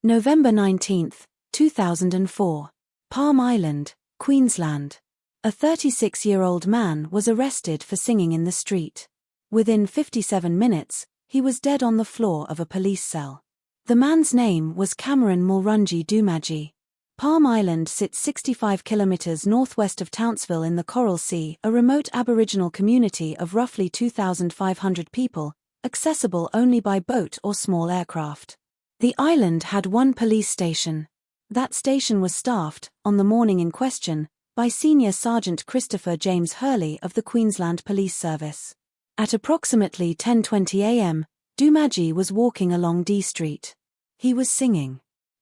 November 19, 2004. Palm Island, Queensland. A 36-year-old man was arrested for singing in the street. Within 57 minutes, he was dead on the floor of a police cell. The man's name was Cameron Mulrunji Dumaji. Palm Island sits 65 kilometers northwest of Townsville in the Coral Sea, a remote Aboriginal community of roughly 2,500 people, accessible only by boat or small aircraft. The island had one police station. That station was staffed, on the morning in question, by Senior Sergeant Christopher James Hurley of the Queensland Police Service. At approximately 10:20 a.m., Dumaji was walking along Dee Street. He was singing.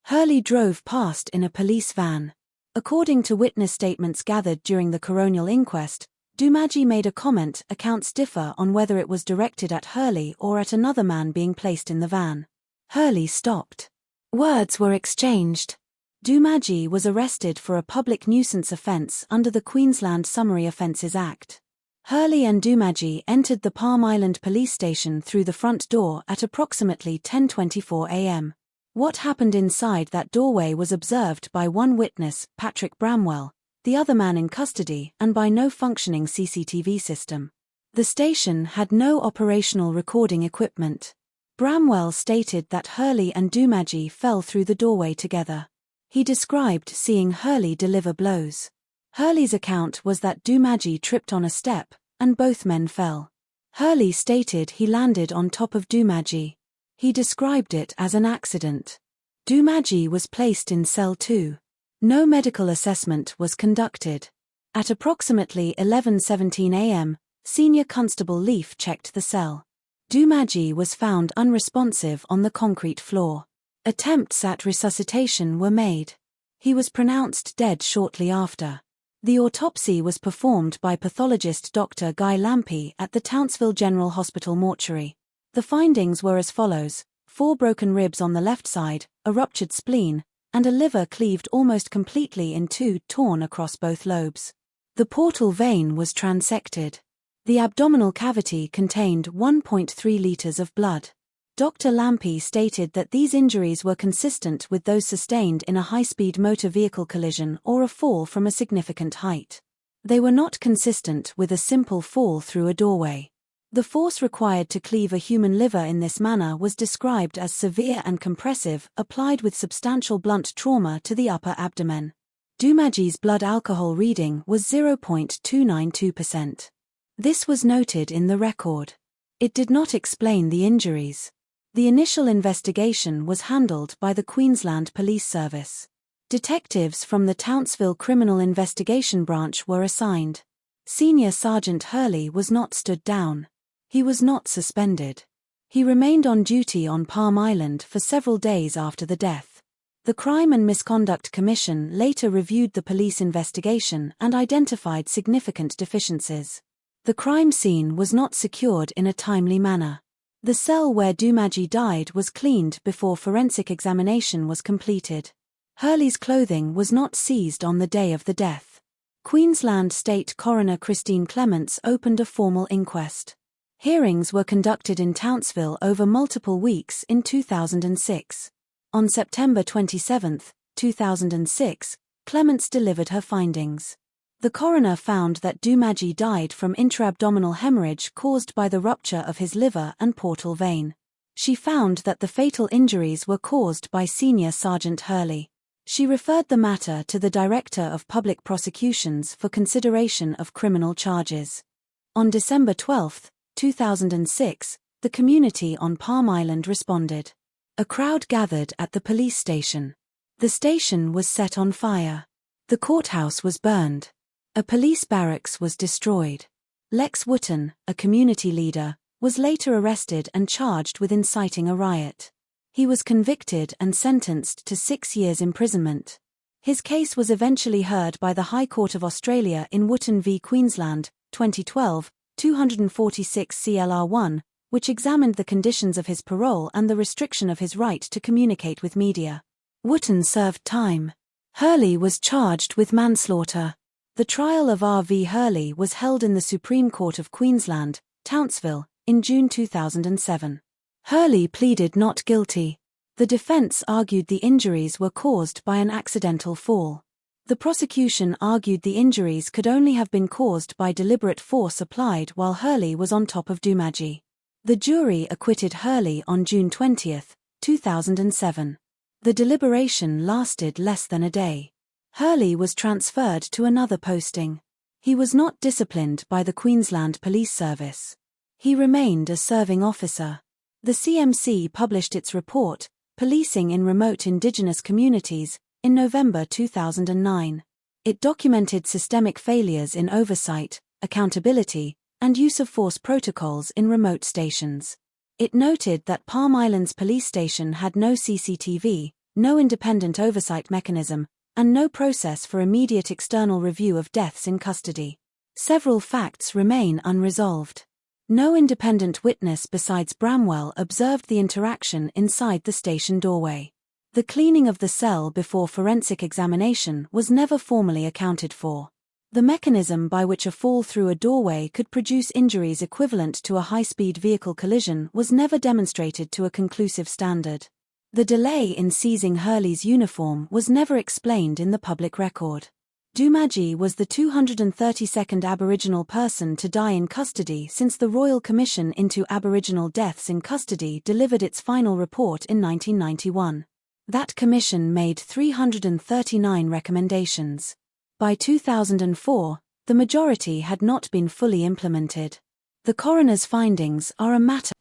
Hurley drove past in a police van. According to witness statements gathered during the coronial inquest, Dumaji made a comment. Accounts differ on whether it was directed at Hurley or at another man being placed in the van. Hurley stopped. Words were exchanged. Dumaji was arrested for a public nuisance offence under the Queensland Summary Offences Act. Hurley and Dumaji entered the Palm Island police station through the front door at approximately 10:24 a.m. What happened inside that doorway was observed by one witness, Patrick Bramwell, the other man in custody, and by no functioning CCTV system. The station had no operational recording equipment. Bramwell stated that Hurley and Dumaji fell through the doorway together. He described seeing Hurley deliver blows. Hurley's account was that Dumaji tripped on a step, and both men fell. Hurley stated he landed on top of Dumaji. He described it as an accident. Dumaji was placed in cell 2. No medical assessment was conducted. At approximately 11:17 a.m., Senior Constable Leaf checked the cell. Dumaji was found unresponsive on the concrete floor. Attempts at resuscitation were made. He was pronounced dead shortly after. The autopsy was performed by pathologist Dr. Guy Lampy at the Townsville General Hospital mortuary. The findings were as follows: 4 broken ribs on the left side, a ruptured spleen, and a liver cleaved almost completely in 2, torn across both lobes. The portal vein was transected. The abdominal cavity contained 1.3 liters of blood. Dr. Lampy stated that these injuries were consistent with those sustained in a high-speed motor vehicle collision or a fall from a significant height. They were not consistent with a simple fall through a doorway. The force required to cleave a human liver in this manner was described as severe and compressive, applied with substantial blunt trauma to the upper abdomen. Dumaji's blood alcohol reading was 0.292%. This was noted in the record. It did not explain the injuries. The initial investigation was handled by the Queensland Police Service. Detectives from the Townsville Criminal Investigation Branch were assigned. Senior Sergeant Hurley was not stood down. He was not suspended. He remained on duty on Palm Island for several days after the death. The Crime and Misconduct Commission later reviewed the police investigation and identified significant deficiencies. The crime scene was not secured in a timely manner. The cell where Dumaji died was cleaned before forensic examination was completed. Hurley's clothing was not seized on the day of the death. Queensland State Coroner Christine Clements opened a formal inquest. Hearings were conducted in Townsville over multiple weeks in 2006. On September 27, 2006, Clements delivered her findings. The coroner found that Dumaji died from intra-abdominal hemorrhage caused by the rupture of his liver and portal vein. She found that the fatal injuries were caused by Senior Sergeant Hurley. She referred the matter to the Director of Public Prosecutions for consideration of criminal charges. On December 12, 2006, the community on Palm Island responded. A crowd gathered at the police station. The station was set on fire. The courthouse was burned. A police barracks was destroyed. Lex Wotton, a community leader, was later arrested and charged with inciting a riot. He was convicted and sentenced to 6 years imprisonment. His case was eventually heard by the High Court of Australia in Wotton v Queensland, 2012, 246 CLR1, which examined the conditions of his parole and the restriction of his right to communicate with media. Wotton served time. Hurley was charged with manslaughter. The trial of R.V. Hurley was held in the Supreme Court of Queensland, Townsville, in June 2007. Hurley pleaded not guilty. The defense argued the injuries were caused by an accidental fall. The prosecution argued the injuries could only have been caused by deliberate force applied while Hurley was on top of Mulrunji. The jury acquitted Hurley on June 20, 2007. The deliberation lasted less than a day. Hurley was transferred to another posting. He was not disciplined by the Queensland Police Service. He remained a serving officer. The CMC published its report, Policing in Remote Indigenous Communities, in November 2009. It documented systemic failures in oversight, accountability, and use of force protocols in remote stations. It noted that Palm Island's police station had no CCTV, no independent oversight mechanism, and no process for immediate external review of deaths in custody. Several facts remain unresolved. No independent witness besides Bramwell observed the interaction inside the station doorway. The cleaning of the cell before forensic examination was never formally accounted for. The mechanism by which a fall through a doorway could produce injuries equivalent to a high-speed vehicle collision was never demonstrated to a conclusive standard. The delay in seizing Hurley's uniform was never explained in the public record. Mulrunji was the 232nd Aboriginal person to die in custody since the Royal Commission into Aboriginal Deaths in Custody delivered its final report in 1991. That commission made 339 recommendations. By 2004, the majority had not been fully implemented. The coroner's findings are a matter